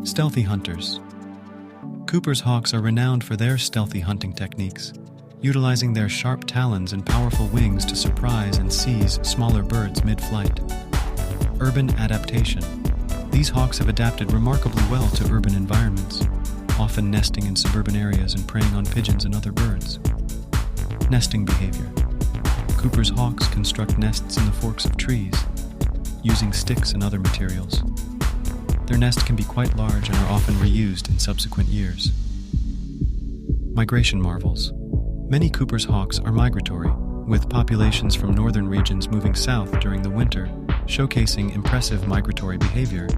Stealthy hunters. Cooper's hawks are renowned for their stealthy hunting techniques, utilizing their sharp talons and powerful wings to surprise and seize smaller birds mid-flight. Urban adaptation. These hawks have adapted remarkably well to urban environments, often nesting in suburban areas and preying on pigeons and other birds. Nesting behavior. Cooper's hawks construct nests in the forks of trees, using sticks and other materials. Their nest can be quite large and are often reused in subsequent years. Migration marvels. Many Cooper's hawks are migratory, with populations from northern regions moving south during the winter, showcasing impressive migratory behavior.